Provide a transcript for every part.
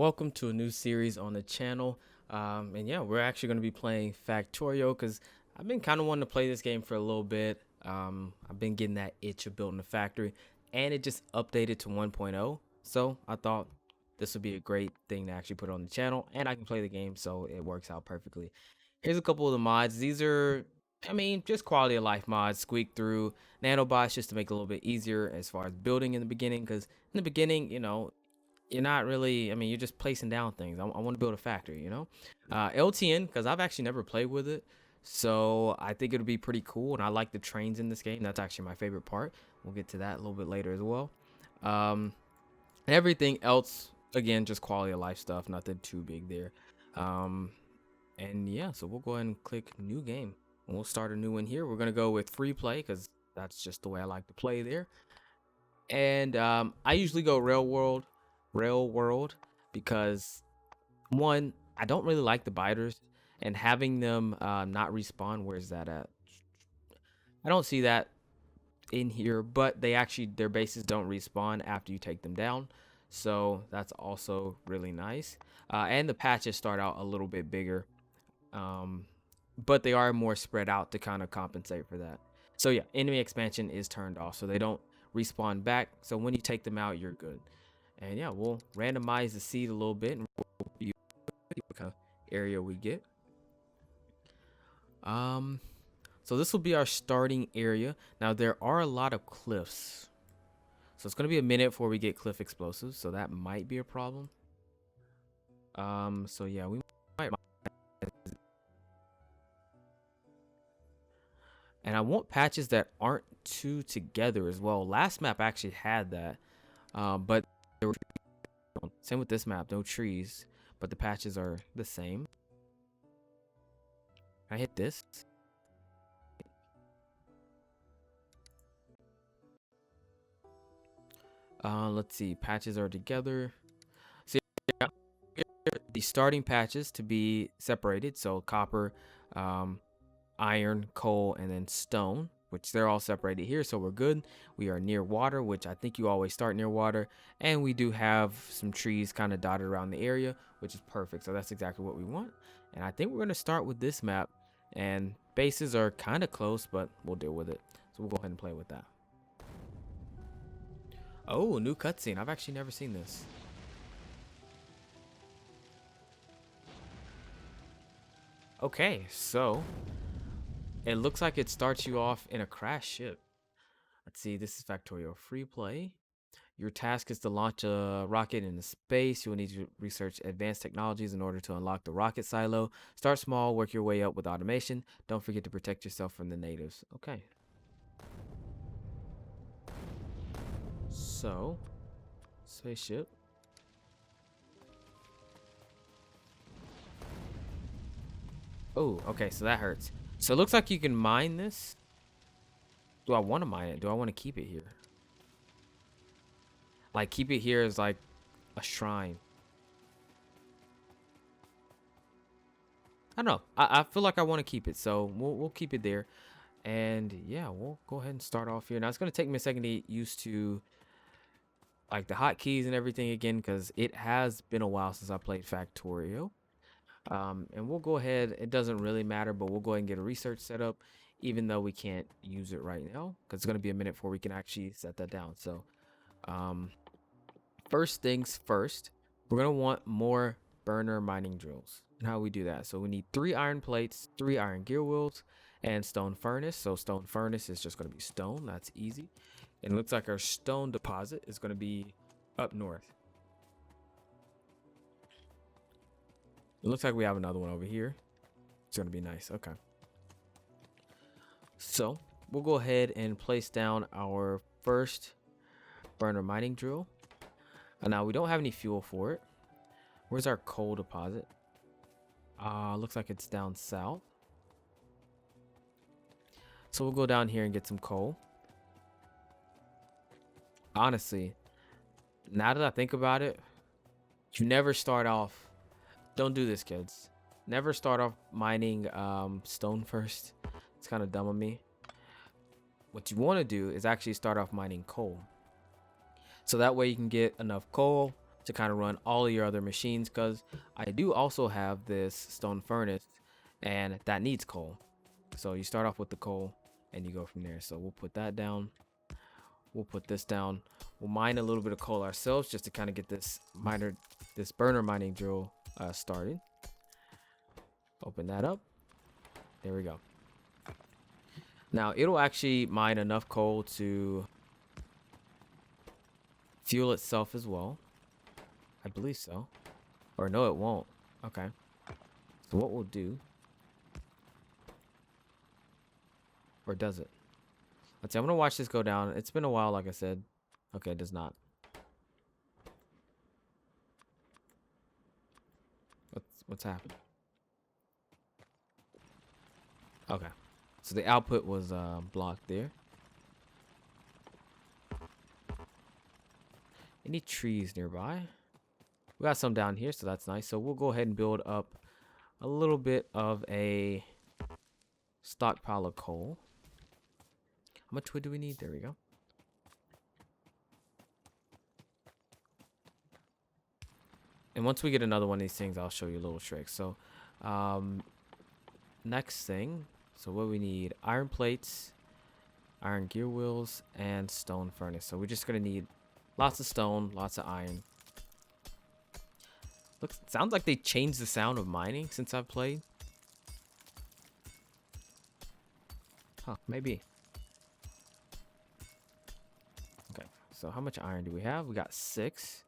Welcome to a new series on the channel. And yeah, we're actually going to be playing Factorio because I've been kind of wanting to play this game for a little bit. I've been getting that itch of building a factory, and it just updated to 1.0. So I thought this would be a great thing to actually put on the channel, and I can play the game, so it works out perfectly. Here's a couple of the mods. These are, just quality of life mods. Squeak through nanobots just to make it a little bit easier as far as building in the beginning, because in the beginning, you're not really, you're just placing down things. I want to build a factory. LTN, because I've actually never played with it, so I think it'll be pretty cool, and I like the trains in this game. That's actually my favorite part. We'll get to that a little bit later as well. Everything else, again, just quality of life stuff, nothing too big there. And yeah, so we'll go ahead and click new game, and we'll start a new one here. We're gonna go with free play because that's just the way I like to play there. And I usually go Rail World, because one, I don't really like the biters, and having them not respawn. Where's that at? I don't see that in here, but their bases don't respawn after you take them down, so that's also really nice. And the patches start out a little bit bigger, but they are more spread out to kind of compensate for that. So yeah, enemy expansion is turned off, so they don't respawn back, so when you take them out, you're good. And yeah, we'll randomize the seed a little bit and we'll what kind of area we get. So this will be our starting area. Now there are a lot of cliffs, so it's gonna be a minute before we get cliff explosives, so that might be a problem. So yeah, we might. And I want patches that aren't too together as well. Last map actually had that, but there were, same with this map, no trees, but the patches are the same. Can I hit this? Let's see, patches are together. So yeah, the starting patches to be separated, so copper, iron, coal, and then stone, which they're all separated here, so we're good. We are near water, which I think you always start near water, and we do have some trees kind of dotted around the area, which is perfect. So that's exactly what we want. And I think we're going to start with this map, and bases are kind of close, but we'll deal with it. So we'll go ahead and play with that. Oh, new cutscene. I've actually never seen this. Okay, so it looks like it starts you off in a crash ship. Let's see, this is Factorio free play. Your task is to launch a rocket into space. You will need to research advanced technologies in order to unlock the rocket silo. Start small, work your way up with automation. Don't forget to protect yourself from the natives. Okay. So, spaceship. Oh, okay, so that hurts. So it looks like you can mine this. Do I want to mine it? Do I want to keep it here? Like, keep it here as like a shrine. I don't know. I feel like I want to keep it, so we'll keep it there. And yeah, we'll go ahead and start off here. Now it's gonna take me a second to get used to like the hotkeys and everything again, because it has been a while since I played Factorio. And we'll go ahead. It doesn't really matter, but we'll go ahead and get a research set up, even though we can't use it right now, because it's gonna be a minute before we can actually set that down. So, first things first, we're gonna want more burner mining drills. And how we do that? So we need 3 iron plates, 3 iron gear wheels, and stone furnace. So stone furnace is just gonna be stone. That's easy. And it looks like our stone deposit is gonna be up north. It looks like we have another one over here. It's gonna be nice. Okay. So we'll go ahead and place down our first burner mining drill. And now we don't have any fuel for it. Where's our coal deposit? Looks like it's down south. So we'll go down here and get some coal. Honestly, now that I think about it, you never start off. Don't do this, kids. Never start off mining stone first. It's kind of dumb of me. What you want to do is actually start off mining coal. So that way you can get enough coal to kind of run all of your other machines, because I do also have this stone furnace and that needs coal. So you start off with the coal and you go from there. So we'll put that down. We'll put this down. We'll mine a little bit of coal ourselves just to kind of get this burner mining drill started. Open that up. There we go. Now it'll actually mine enough coal to fuel itself as well. I believe so. Or no, it won't. Okay. So what we'll do, or does it? Let's see. I'm gonna watch this go down. It's been a while, like I said. Okay, it does not. What's happened? Okay. So the output was blocked there. Any trees nearby? We got some down here, so that's nice. So we'll go ahead and build up a little bit of a stockpile of coal. How much wood do we need? There we go. And once we get another one of these things, I'll show you a little trick. So next thing, so what we need: iron plates, iron gear wheels, and stone furnace. So we're just gonna need lots of stone, lots of iron. Sounds like they changed the sound of mining since I've played. Huh, maybe. Okay, so how much iron do we have? We got 6.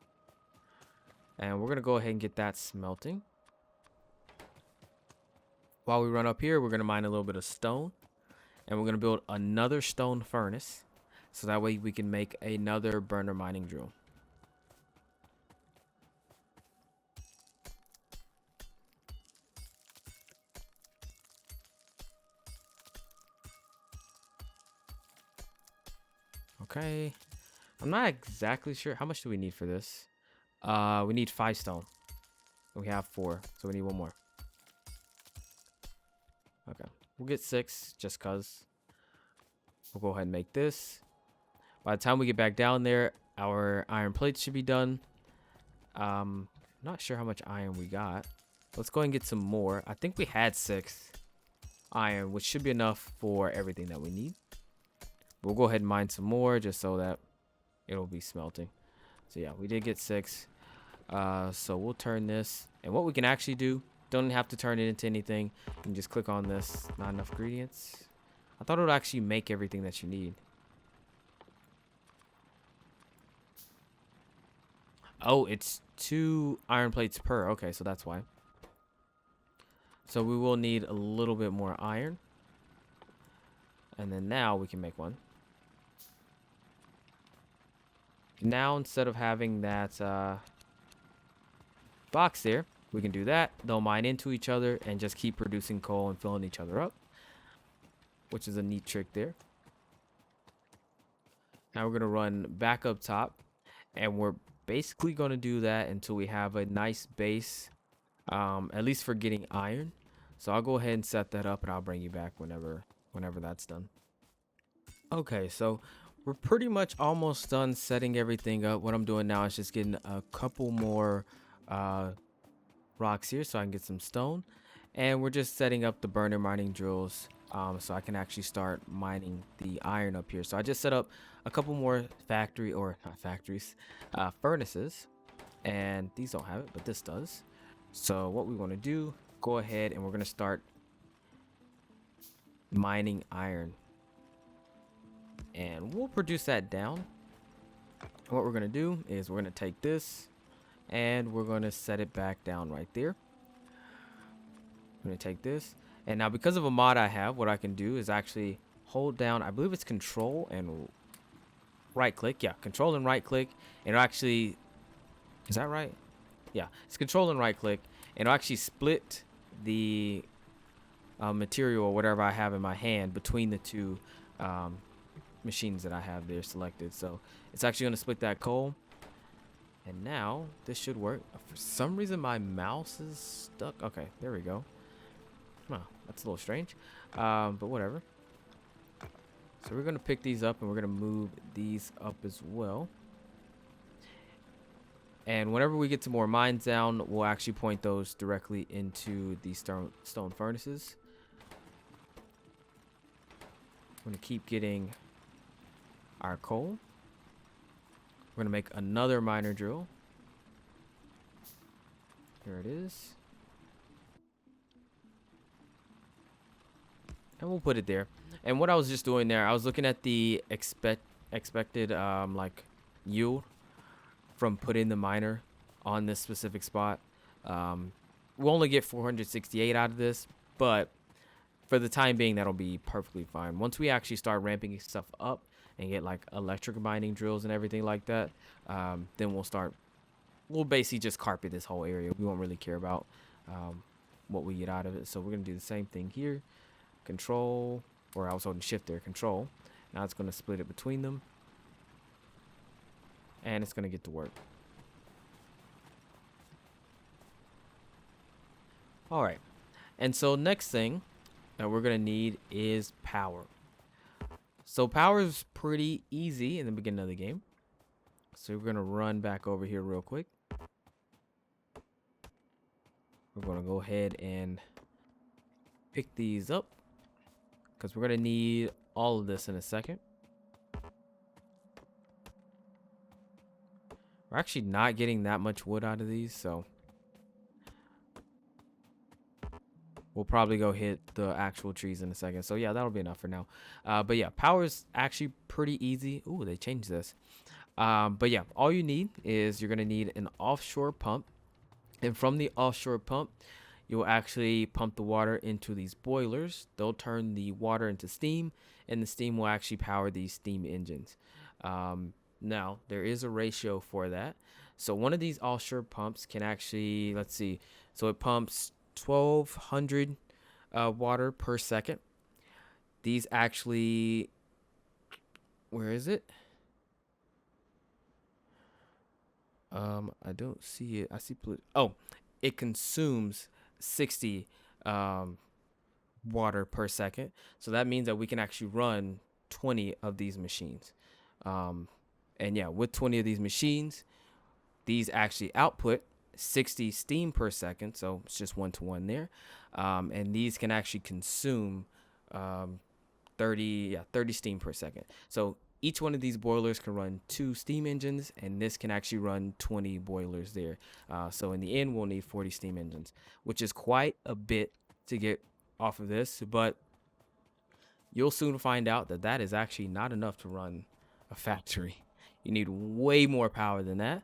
And we're gonna go ahead and get that smelting. While we run up here, we're gonna mine a little bit of stone. And we're gonna build another stone furnace. So that way we can make another burner mining drill. Okay. I'm not exactly sure. How much do we need for this? We need 5 stone. We have 4, so we need 1 more. Okay. We'll get 6 just cause. We'll go ahead and make this. By the time we get back down there, our iron plates should be done. Not sure how much iron we got. Let's go ahead and get some more. I think we had 6 iron, which should be enough for everything that we need. We'll go ahead and mine some more just so that it'll be smelting. So yeah, we did get 6. So we'll turn this. And what we can actually do, don't have to turn it into anything. You can just click on this. Not enough ingredients. I thought it would actually make everything that you need. Oh, it's 2 iron plates per. Okay, so that's why. So we will need a little bit more iron. And then now we can make one. Now, instead of having that box there, we can do that. They'll mine into each other and just keep producing coal and filling each other up, which is a neat trick there. Now we're going to run back up top, and we're basically going to do that until we have a nice base, at least for getting iron. So I'll go ahead and set that up, and I'll bring you back whenever that's done. Okay, so we're pretty much almost done setting everything up. What I'm doing now is just getting a couple more rocks here so I can get some stone. And we're just setting up the burner mining drills so I can actually start mining the iron up here. So I just set up a couple more furnaces. And these don't have it, but this does. So what we want to do, go ahead and we're going to start mining iron. And we'll produce that down. What we're going to do is we're going to take this and we're going to set it back down right there. I'm going to take this. And now because of a mod I have, what I can do is actually hold down, I believe it's control and right click. Yeah, control and right click. And it'll actually, is that right? Yeah, it's control and right click. And it'll actually split the material or whatever I have in my hand between the two machines that I have there selected. So it's actually going to split that coal. And now this should work. For some reason my mouse is stuck. Okay, there we go. Huh, that's a little strange, but whatever. So we're going to pick these up and we're going to move these up as well. And whenever we get to more mines down, we'll actually point those directly into the stone furnaces. We're going to keep getting our coal. We're going to make another miner drill. Here it is. And we'll put it there. And what I was just doing there, I was looking at the expected like yield from putting the miner on this specific spot. We'll only get 468 out of this, but for the time being, that'll be perfectly fine. Once we actually start ramping stuff up and get like electric mining drills and everything like that, then we'll basically just carpet this whole area. We won't really care about what we get out of it. So we're gonna do the same thing here. Control, or I was holding shift there, control. Now it's gonna split it between them. And it's gonna get to work. All right. And so next thing that we're gonna need is power. So power is pretty easy in the beginning of the game. So we're gonna run back over here real quick. We're gonna go ahead and pick these up because we're gonna need all of this in a second. We're actually not getting that much wood out of these, so we'll probably go hit the actual trees in a second. So yeah, that'll be enough for now. But yeah, power is actually pretty easy. Ooh, they changed this. But yeah, all you need is you're gonna need an offshore pump. And from the offshore pump, you'll actually pump the water into these boilers. They'll turn the water into steam, and the steam will actually power these steam engines. Now, there is a ratio for that. So one of these offshore pumps can actually, let's see, so it pumps 1,200 water per second. These actually, where is it? I don't see it. I see blue. Oh, it consumes 60 water per second. So that means that we can actually run 20 of these machines. And yeah, with 20 of these machines, these actually output 60 steam per second. So it's just 1-to-1 there. And these can actually consume 30 steam per second. So each one of these boilers can run 2 steam engines, and this can actually run 20 boilers there. So in the end, we'll need 40 steam engines, which is quite a bit to get off of this. But you'll soon find out that that is actually not enough to run a factory. You need way more power than that.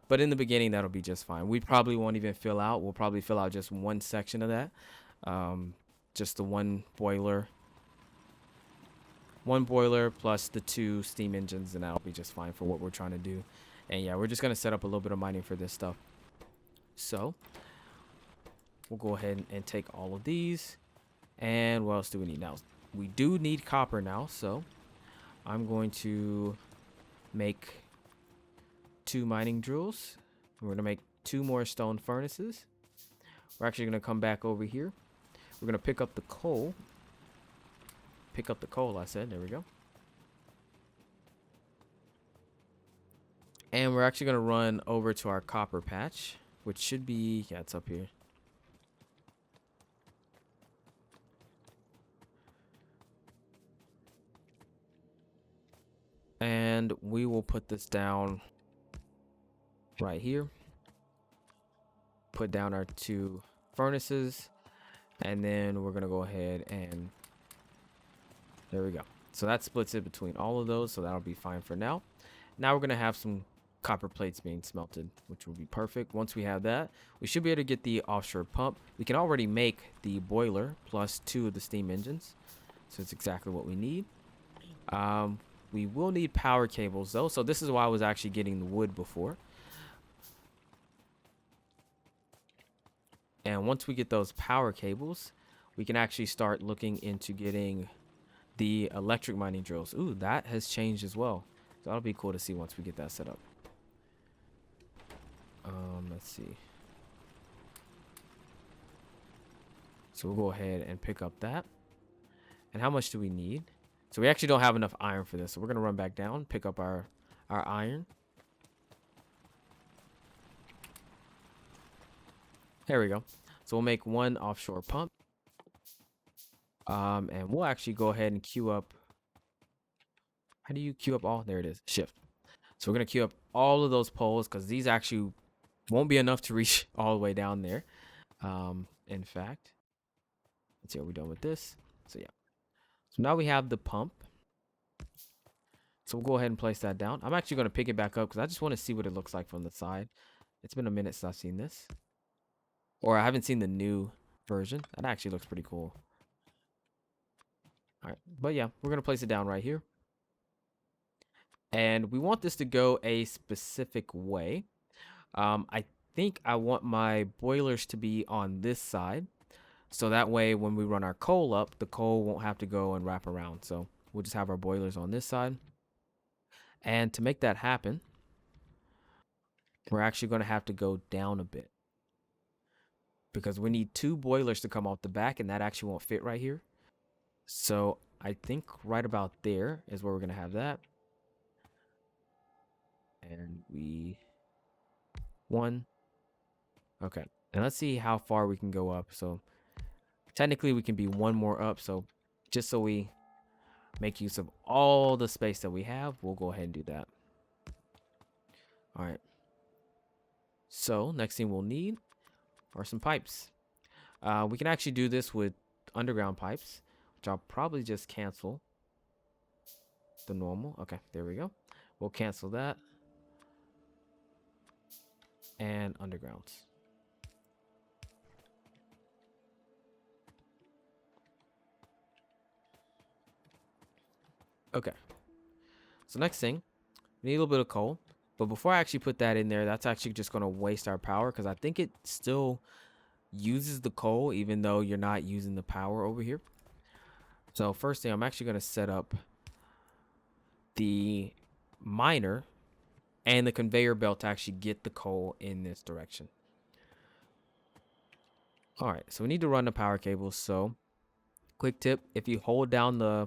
But in the beginning, that'll be just fine. We probably won't even fill out. We'll probably fill out just one section of that. Just the one boiler plus the 2 steam engines, and that'll be just fine for what we're trying to do. And yeah, we're just going to set up a little bit of mining for this stuff. So we'll go ahead and take all of these. And what else do we need now? We do need copper now, so I'm going to make 2 mining drills. We're going to make 2 more stone furnaces. We're actually going to come back over here. We're going to pick up the coal. I said. There we go. And we're actually going to run over to our copper patch, which should be, yeah, it's up here. And we will put this down right here. Put down our 2 furnaces, and then we're going to go ahead and there we go. So that splits it between all of those, so that'll be fine for now. Now we're going to have some copper plates being smelted, which will be perfect. Once we have that, we should be able to get the offshore pump. We can already make the boiler plus 2 of the steam engines, so it's exactly what we need. We will need power cables though, so this is why I was actually getting the wood before. And once we get those power cables, we can actually start looking into getting the electric mining drills. Ooh, that has changed as well. So that'll be cool to see once we get that set up. Let's see. So we'll go ahead and pick up that. And how much do we need? So we actually don't have enough iron for this. So we're going to run back down, pick up our iron. There we go. So we'll make one offshore pump. And we'll actually go ahead and queue up. How do you queue up all? There it is. Shift. So we're going to queue up all of those poles because these actually won't be enough to reach all the way down there. In fact, let's see what we're doing with this. So yeah. So now we have the pump. So we'll go ahead and place that down. I'm actually going to pick it back up because I just want to see what it looks like from the side. It's been a minute since I've seen this. Or I haven't seen the new version. That actually looks pretty cool. All right. But yeah, we're going to place it down right here. And we want this to go a specific way. I think I want my boilers to be on this side. So that way, when we run our coal up, the coal won't have to go and wrap around. So we'll just have our boilers on this side. And to make that happen, we're actually going to have to go down a bit. Because we need 2 boilers to come off the back, and that actually won't fit right here. So I think right about there is where we're going to have that. And one. Okay. And let's see how far we can go up. So technically we can be 1 more up. So just so we make use of all the space that we have, we'll go ahead and do that. All right. So next thing we'll need are some pipes. We can actually do this with underground pipes, which I'll probably just cancel the normal. Okay, there we go. We'll cancel that. And undergrounds. Okay. So next thing, we need a little bit of coal. But before I actually put that in there, that's actually just going to waste our power because I think it still uses the coal even though you're not using the power over here. So first thing, I'm actually going to set up the miner and the conveyor belt to actually get the coal in this direction. All right, so we need to run the power cables. So quick tip, if you hold down the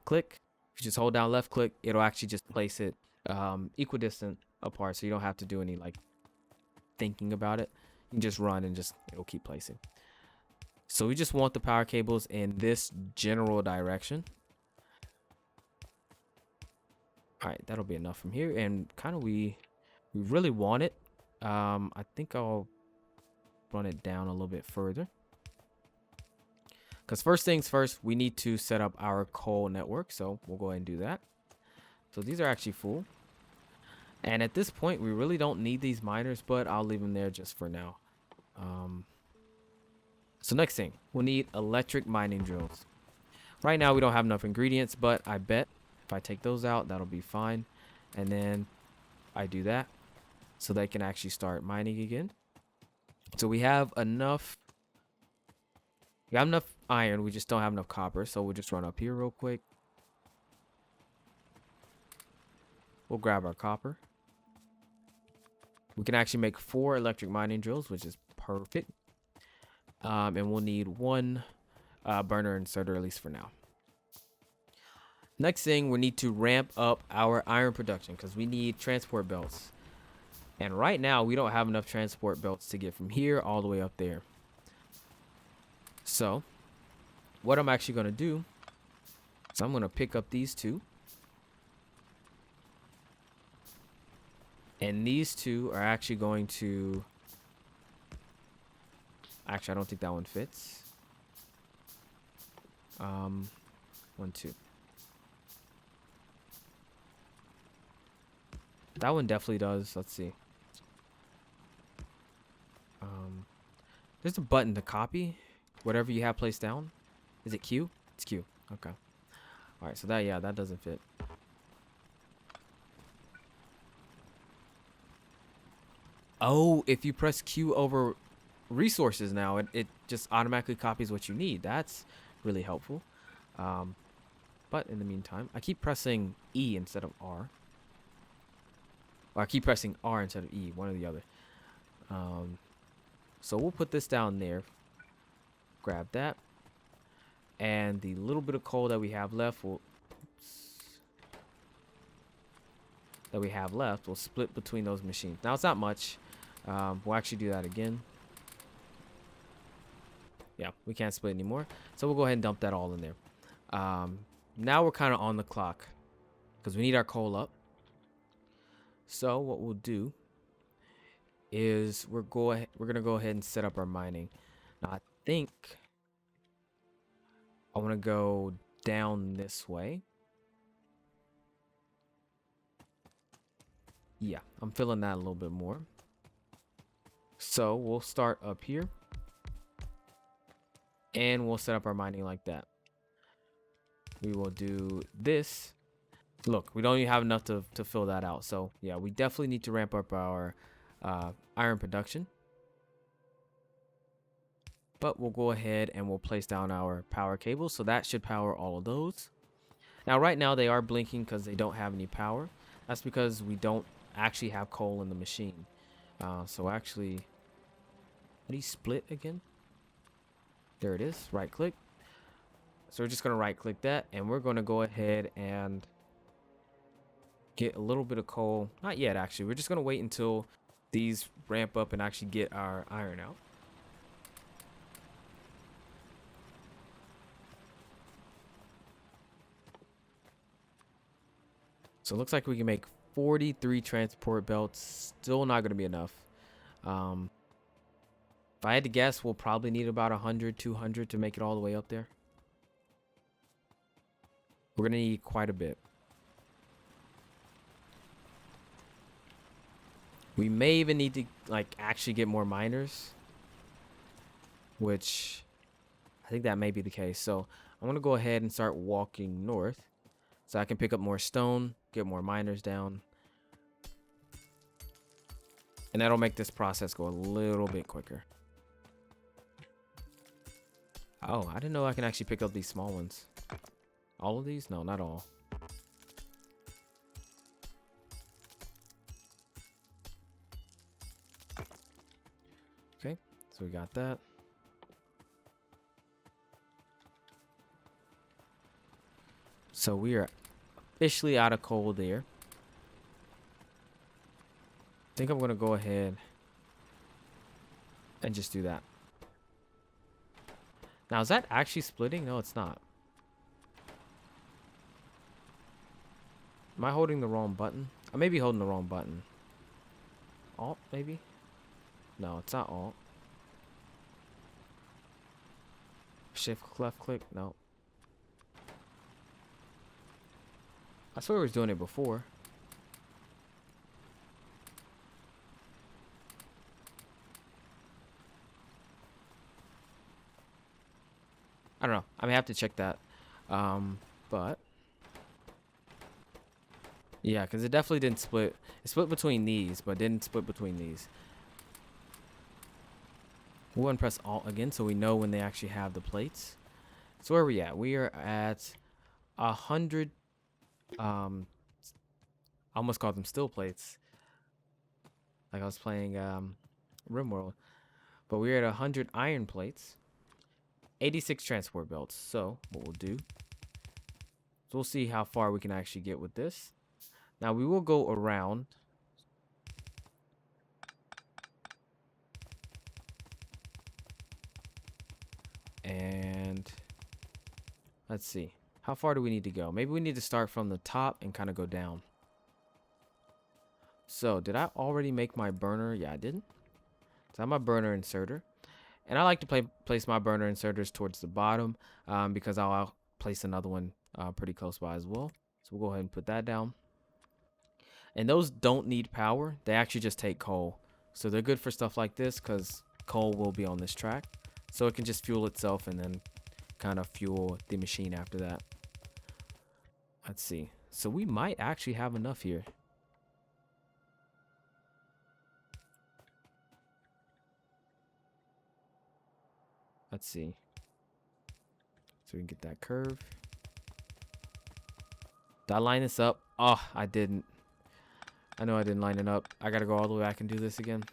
click, if you just hold down left click, it'll actually just place it equidistant apart, so you don't have to do any like thinking about it. You can just run and it'll keep placing. So we just want the power cables in this general direction. All right, that'll be enough from here. And kind of we really want it. I think I'll run it down a little bit further. Because first things first, we need to set up our coal network. So we'll go ahead and do that. So these are actually full. And at this point, we really don't need these miners, but I'll leave them there just for now. So next thing, we'll need electric mining drills. Right now, we don't have enough ingredients, but I bet if I take those out, that'll be fine. And then I do that so they can actually start mining again. So we have enough. We have enough iron. We just don't have enough copper. So we'll just run up here real quick. We'll grab our copper. We can actually make 4 electric mining drills, which is perfect. And we'll need 1 burner inserter, at least for now. Next thing, we need to ramp up our iron production because we need transport belts. And right now, we don't have enough transport belts to get from here all the way up there. So what I'm actually going to do is I'm going to pick up these 2. And these 2 are actually going to... Actually, I don't think that one fits. 1, 2. That one definitely does. Let's see. There's a button to copy whatever you have placed down. Is it Q? It's Q. Okay. All right. So that, yeah, that doesn't fit. Oh, if you press Q over resources now, it just automatically copies what you need. That's really helpful. But in the meantime, I keep pressing E instead of R. Or I keep pressing R instead of E, one or the other. So we'll put this down there. Grab that. And the little bit of coal that we have left will split between those machines. Now it's not much. We'll actually do that again. Yeah, we can't split anymore. So we'll go ahead and dump that all in there. Now we're kind of on the clock because we need our coal up. So what we'll do is we're gonna go ahead and set up our mining. Now I think I want to go down this way. Yeah, I'm feeling that a little bit more. So we'll start up here and we'll set up our mining like that. We will do this. Look, we don't even have enough to fill that out. So yeah, we definitely need to ramp up our iron production. But we'll go ahead and we'll place down our power cables. So that should power all of those. Now, right now they are blinking because they don't have any power. That's because we don't actually have coal in the machine. So actually, how do you split again? There it is, right click. So we're just gonna right click that and we're gonna go ahead and get a little bit of coal. Not yet, actually. We're just gonna wait until these ramp up and actually get our iron out. So it looks like we can make 43 transport belts. Still not gonna be enough. If I had to guess, we'll probably need about 100, 200 to make it all the way up there. We're gonna need quite a bit. We may even need to like actually get more miners, which I think that may be the case. So I'm gonna go ahead and start walking north so I can pick up more stone, get more miners down, and that'll make this process go a little bit quicker. Oh, I didn't know I can actually pick up these small ones. All of these? No, not all. Okay, so we got that. So we are officially out of coal there. I think I'm going to go ahead and just do that. Now, is that actually splitting? No, it's not. Am I holding the wrong button? I may be holding the wrong button. Alt, maybe? No, it's not Alt. Shift left click? No. I swear I was doing it before. I don't know. I may have to check that. But yeah, because it definitely didn't split. It split between these, but didn't split between these. We'll go and press Alt again so we know when they actually have the plates. So where are we at? We are at 100. I almost called them still plates. Like I was playing RimWorld. But we're at 100 iron plates. 86 transport belts. So what we'll do is we'll see how far we can actually get with this. Now we will go around. And let's see. How far do we need to go? Maybe we need to start from the top and kind of go down. So did I already make my burner? Yeah, I didn't. So I have my burner inserter. And I like to place my burner inserters towards the bottom because I'll place another one pretty close by as well. So we'll go ahead and put that down. And those don't need power. They actually just take coal. So they're good for stuff like this because coal will be on this track. So it can just fuel itself and then kind of fuel the machine after that. Let's see. So we might actually have enough here. Let's see. So we can get that curve. Did I line this up? Oh, I didn't. I know I didn't line it up. I gotta go all the way back and do this again.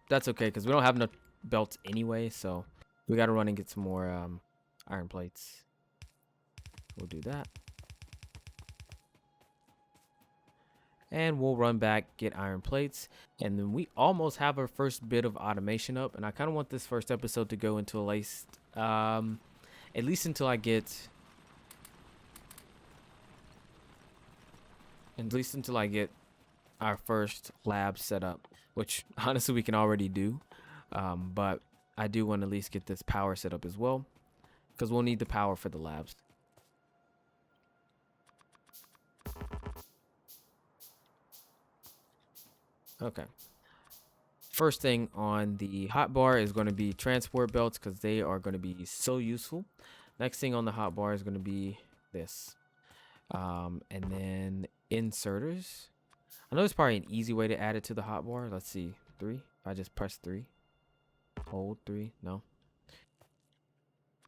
That's okay, because we don't have enough belts anyway, so we gotta run and get some more iron plates. We'll do that. And we'll run back, get iron plates, and then we almost have our first bit of automation up. And I kind of want this first episode to go into at least until I get, our first lab set up, which honestly we can already do. But I do want to at least get this power set up as well, because we'll need the power for the labs. Okay. First thing on the hotbar is going to be transport belts, because they are going to be so useful. Next thing on the hotbar is going to be this. And then inserters. I know there's probably an easy way to add it to the hotbar. Let's see. 3. If I just press 3. Hold 3. No.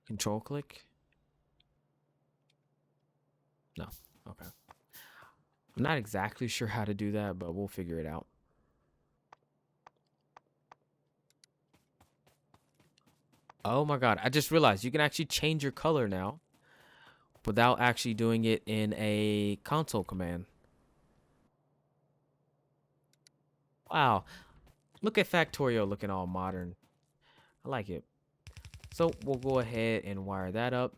Control click. No. Okay. I'm not exactly sure how to do that, but we'll figure it out. Oh my god, I just realized you can actually change your color now without actually doing it in a console command. Wow. Look at Factorio looking all modern. I like it. So we'll go ahead and wire that up.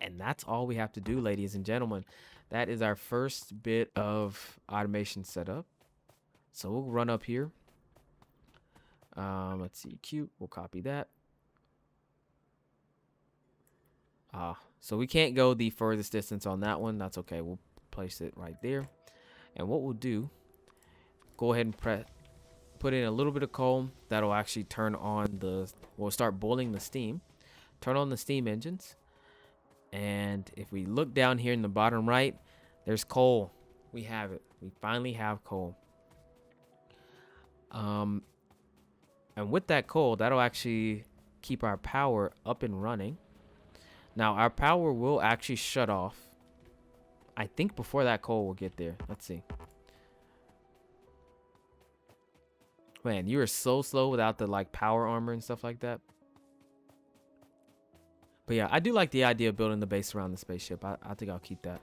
And that's all we have to do, ladies and gentlemen. That is our first bit of automation set up. So we'll run up here. Let's see, cute. We'll copy that. So we can't go the furthest distance on that one. That's okay. We'll place it right there. And what we'll do, go ahead and put in a little bit of coal. That'll actually turn on we'll start boiling the steam. Turn on the steam engines. And if we look down here in the bottom right, there's coal. We have it. We finally have coal. And with that coal, that'll actually keep our power up and running. Now, our power will actually shut off, I think, before that coal will get there. Let's see. Man, you are so slow without the power armor and stuff like that. But yeah, I do like the idea of building the base around the spaceship. I think I'll keep that.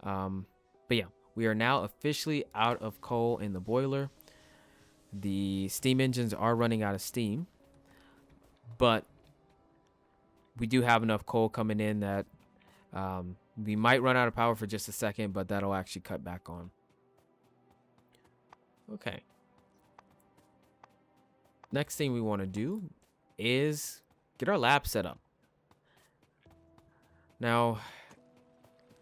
But yeah, we are now officially out of coal in the boiler. The steam engines are running out of steam, but we do have enough coal coming in that we might run out of power for just a second, but that'll actually cut back on. Okay. Next thing we want to do is get our lab set up. Now,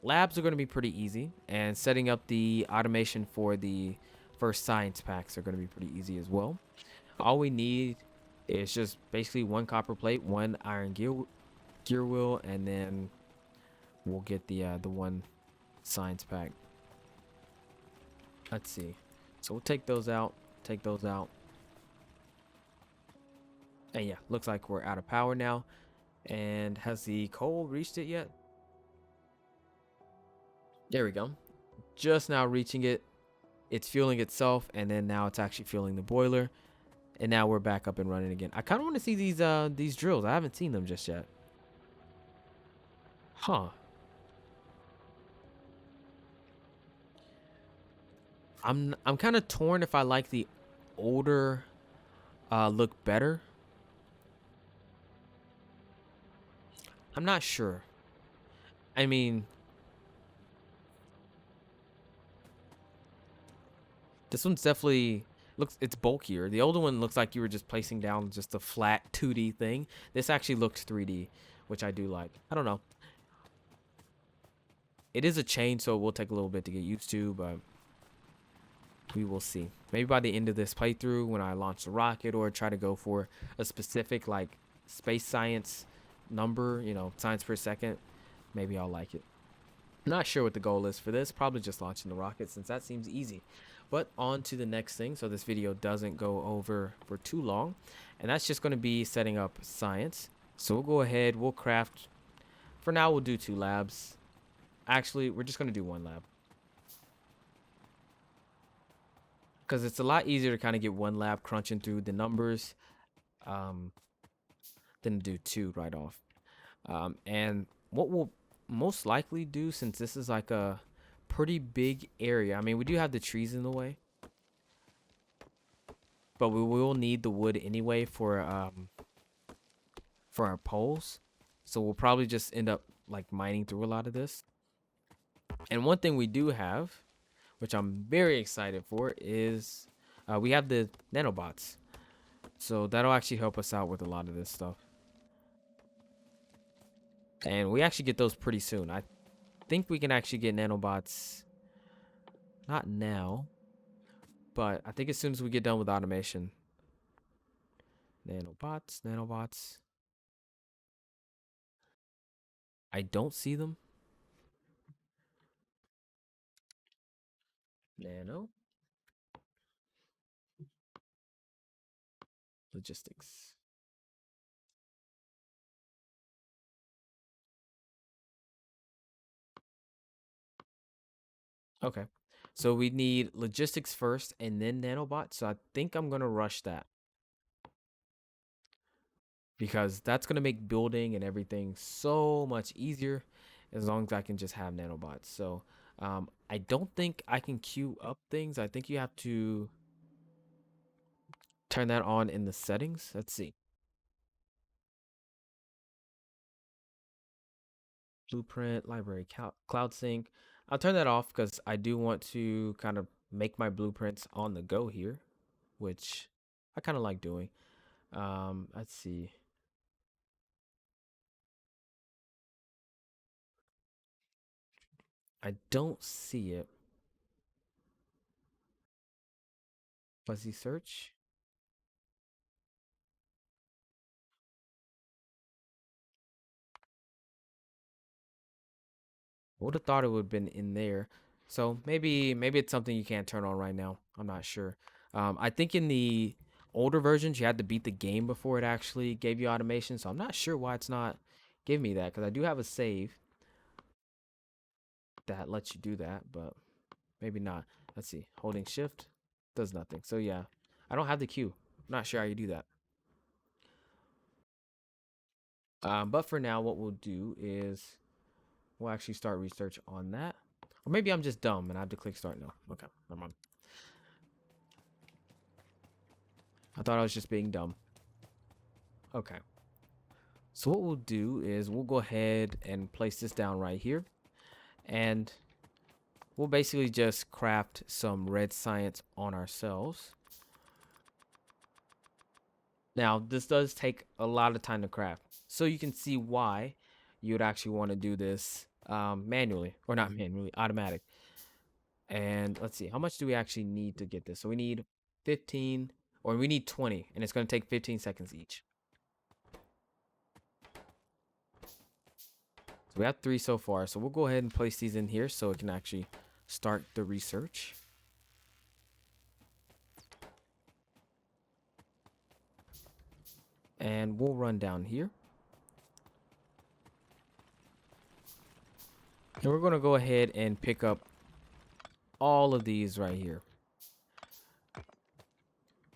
labs are going to be pretty easy, and setting up the automation for the first science packs are going to be pretty easy as well. All we need is just basically one copper plate, one iron gear wheel, and then we'll get the one science pack. Let's see. So we'll take those out. And yeah, looks like we're out of power now. And has the coal reached it yet? There we go. Just now reaching it. It's fueling itself, and then now it's actually fueling the boiler. And now we're back up and running again. I kind of want to see these drills. I haven't seen them just yet. Huh. I'm kind of torn if I like the older look better. I'm not sure. I mean, this one's definitely it's bulkier. The older one looks like you were just placing down just a flat 2D thing. This actually looks 3D, which I do like. I don't know. It is a chain, so it will take a little bit to get used to, but we will see. Maybe by the end of this playthrough, when I launch the rocket or try to go for a specific space science number, science per second, maybe I'll like it. I'm not sure what the goal is for this. Probably just launching the rocket, since that seems easy. But on to the next thing, so this video doesn't go over for too long, and that's just going to be setting up science. So we'll go ahead, we'll craft. For now, we'll do 2 labs. Actually, we're just going to do 1 lab, because it's a lot easier to kind of get 1 lab crunching through the numbers than to do 2 right off. And what we'll most likely do, since this is like a pretty big area. I mean, we do have the trees in the way, but we will need the wood anyway for our poles. So we'll probably just end up like mining through a lot of this. And one thing we do have, which I'm very excited for, is we have the nanobots. So that'll actually help us out with a lot of this stuff. And we actually get those pretty soon. I think we can actually get nanobots, not now, but I think as soon as we get done with automation. Nanobots, nanobots. I don't see them. Nano. Logistics. Okay. So we need logistics first and then nanobots. So I think I'm going to rush that because that's going to make building and everything so much easier as long as I can just have nanobots. So I don't think I can queue up things. I think you have to turn that on in the settings. Let's see. Blueprint, library, cloud sync. I'll turn that off because I do want to kind of make my blueprints on the go here, which I kind of like doing. Let's see. I don't see it. Fuzzy search. I would have thought it would have been in there. So maybe it's something you can't turn on right now. I'm not sure. I think in the older versions you had to beat the game before it actually gave you automation. So I'm not sure why it's not giving me that because I do have a save that lets you do that, but maybe not. Let's see. Holding shift does nothing. So yeah, I don't have the queue. I'm not sure how you do that. But for now, what we'll do is we'll actually start research on that. Or maybe I'm just dumb and I have to click start now. Okay, never mind. I thought I was just being dumb. Okay. So what we'll do is we'll go ahead and place this down right here. And we'll basically just craft some red science on ourselves. Now, this does take a lot of time to craft. So you can see why you would actually want to do this manually. Or not manually, automatic. And let's see, how much do we actually need to get this? So we need 15, or we need 20, and it's going to take 15 seconds each. So we have 3 so far. So we'll go ahead and place these in here so it can actually start the research. And we'll run down here. And we're going to go ahead and pick up all of these right here.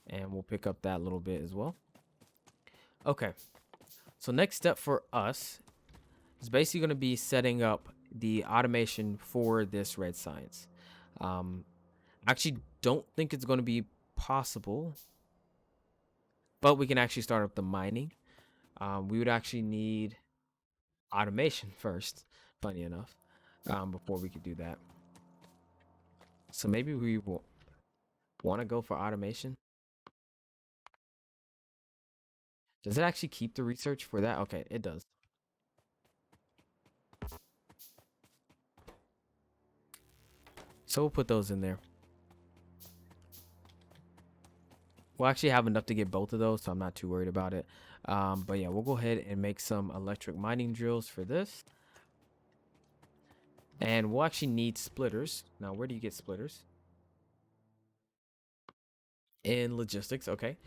And we'll pick up that little bit as well. Okay. So next step for us is basically going to be setting up the automation for this red science. I actually don't think it's going to be possible, but we can actually start up the mining. We would actually need automation first, funny enough, before we could do that. So maybe we will want to go for automation. Does it actually keep the research for that? Okay, it does. So we'll put those in there. We'll actually have enough to get both of those, so I'm not too worried about it. But yeah, we'll go ahead and make some electric mining drills for this. And we'll actually need splitters. Now, where do you get splitters? In logistics, okay.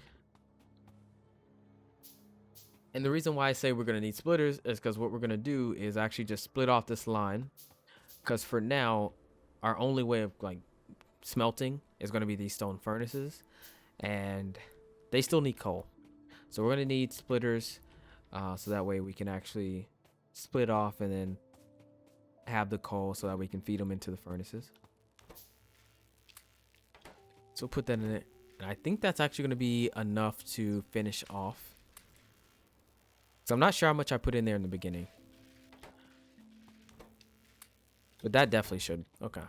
And the reason why I say we're going to need splitters is because what we're going to do is actually just split off this line. Because for now, our only way of like smelting is going to be these stone furnaces. And they still need coal. So we're going to need splitters so that way we can actually split off and then have the coal so that we can feed them into the furnaces. So we'll put that in it. And I think that's actually going to be enough to finish off. So I'm not sure how much I put in there in the beginning. But that definitely should. Okay.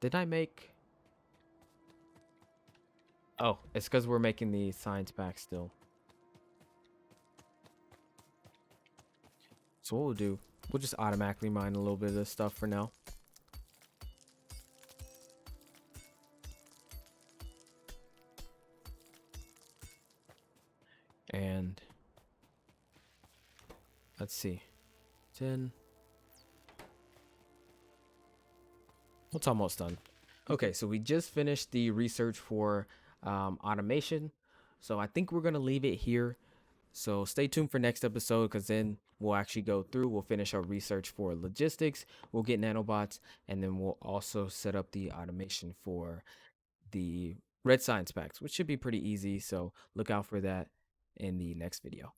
Did I make... Oh, it's because we're making the science pack still. So what we'll do, we'll just automatically mine a little bit of this stuff for now. And let's see. 10. It's almost done. Okay, so we just finished the research for automation. So I think we're going to leave it here. So stay tuned for next episode because then we'll actually go through. We'll finish our research for logistics. We'll get nanobots. And then we'll also set up the automation for the red science packs, which should be pretty easy. So look out for that in the next video.